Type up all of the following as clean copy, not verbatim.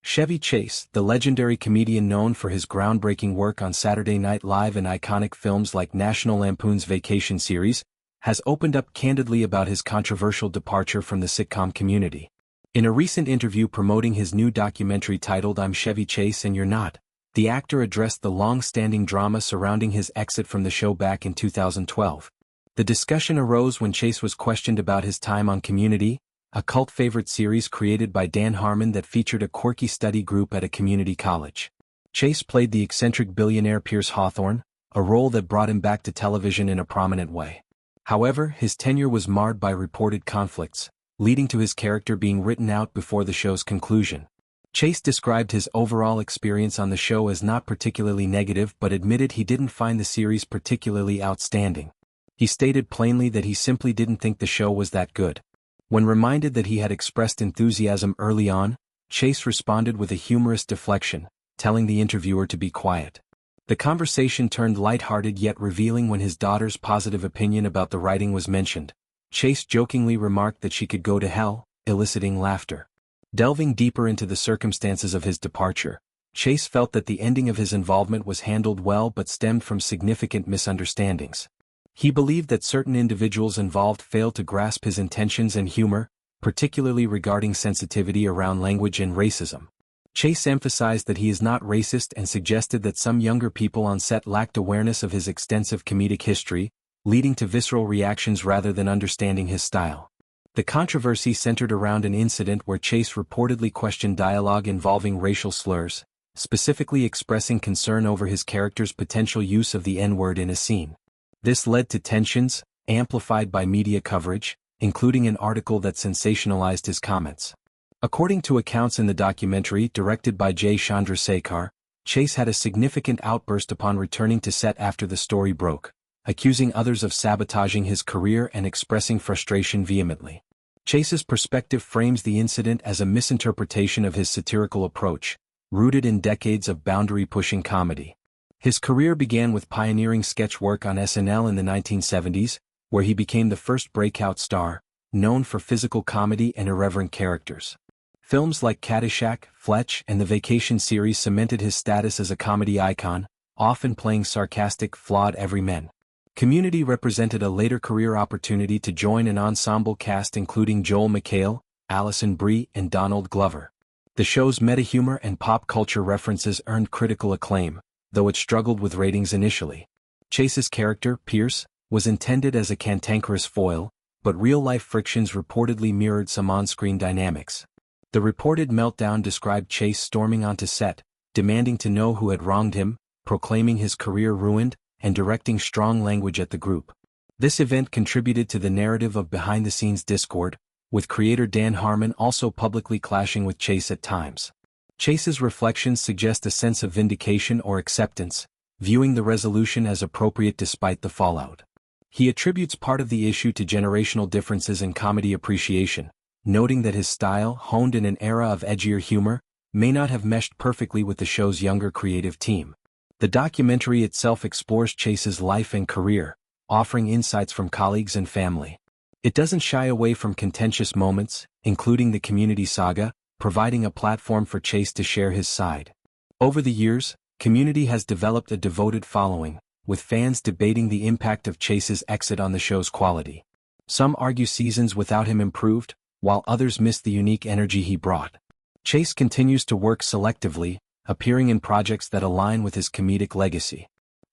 Chevy Chase, the legendary comedian known for his groundbreaking work on Saturday Night Live and iconic films like National Lampoon's Vacation series, has opened up candidly about his controversial departure from the sitcom community. In a recent interview promoting his new documentary titled I'm Chevy Chase and You're Not, the actor addressed the long-standing drama surrounding his exit from the show back in 2012. The discussion arose when Chase was questioned about his time on Community, a cult favorite series created by Dan Harmon that featured a quirky study group at a community college. Chase played the eccentric billionaire Pierce Hawthorne, a role that brought him back to television in a prominent way. However, his tenure was marred by reported conflicts, leading to his character being written out before the show's conclusion. Chase described his overall experience on the show as not particularly negative but admitted he didn't find the series particularly outstanding. He stated plainly that he simply didn't think the show was that good. When reminded that he had expressed enthusiasm early on, Chase responded with a humorous deflection, telling the interviewer to be quiet. The conversation turned lighthearted yet revealing when his daughter's positive opinion about the writing was mentioned. Chase jokingly remarked that she could go to hell, eliciting laughter. Delving deeper into the circumstances of his departure, Chase felt that the ending of his involvement was handled well but stemmed from significant misunderstandings. He believed that certain individuals involved failed to grasp his intentions and humor, particularly regarding sensitivity around language and racism. Chase emphasized that he is not racist and suggested that some younger people on set lacked awareness of his extensive comedic history, leading to visceral reactions rather than understanding his style. The controversy centered around an incident where Chase reportedly questioned dialogue involving racial slurs, specifically expressing concern over his character's potential use of the N-word in a scene. This led to tensions, amplified by media coverage, including an article that sensationalized his comments. According to accounts in the documentary directed by Jay Chandrasekhar, Chase had a significant outburst upon returning to set after the story broke, accusing others of sabotaging his career and expressing frustration vehemently. Chase's perspective frames the incident as a misinterpretation of his satirical approach, rooted in decades of boundary-pushing comedy. His career began with pioneering sketch work on SNL in the 1970s, where he became the first breakout star, known for physical comedy and irreverent characters. Films like Caddyshack, Fletch, and the Vacation series cemented his status as a comedy icon, often playing sarcastic, flawed everymen. Community represented a later career opportunity to join an ensemble cast including Joel McHale, Alison Brie, and Donald Glover. The show's meta-humor and pop culture references earned critical acclaim, though it struggled with ratings initially. Chase's character, Pierce, was intended as a cantankerous foil, but real-life frictions reportedly mirrored some on-screen dynamics. The reported meltdown described Chase storming onto set, demanding to know who had wronged him, proclaiming his career ruined, and directing strong language at the group. This event contributed to the narrative of behind-the-scenes discord, with creator Dan Harmon also publicly clashing with Chase at times. Chase's reflections suggest a sense of vindication or acceptance, viewing the resolution as appropriate despite the fallout. He attributes part of the issue to generational differences in comedy appreciation, noting that his style, honed in an era of edgier humor, may not have meshed perfectly with the show's younger creative team. The documentary itself explores Chase's life and career, offering insights from colleagues and family. It doesn't shy away from contentious moments, including the Community saga, providing a platform for Chase to share his side. Over the years, Community has developed a devoted following, with fans debating the impact of Chase's exit on the show's quality. Some argue seasons without him improved, while others miss the unique energy he brought. Chase continues to work selectively, appearing in projects that align with his comedic legacy.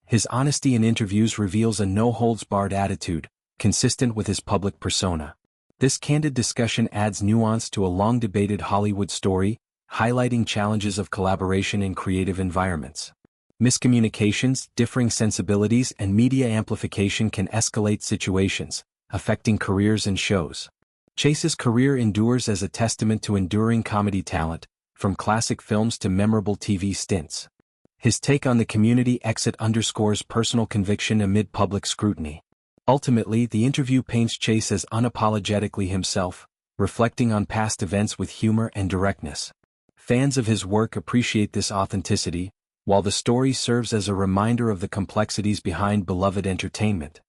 His honesty in interviews reveals a no-holds-barred attitude, consistent with his public persona. This candid discussion adds nuance to a long-debated Hollywood story, highlighting challenges of collaboration in creative environments. Miscommunications, differing sensibilities, and media amplification can escalate situations, affecting careers and shows. Chase's career endures as a testament to enduring comedy talent, from classic films to memorable TV stints. His take on the Community exit underscores personal conviction amid public scrutiny. Ultimately, the interview paints Chase as unapologetically himself, reflecting on past events with humor and directness. Fans of his work appreciate this authenticity, while the story serves as a reminder of the complexities behind beloved entertainment.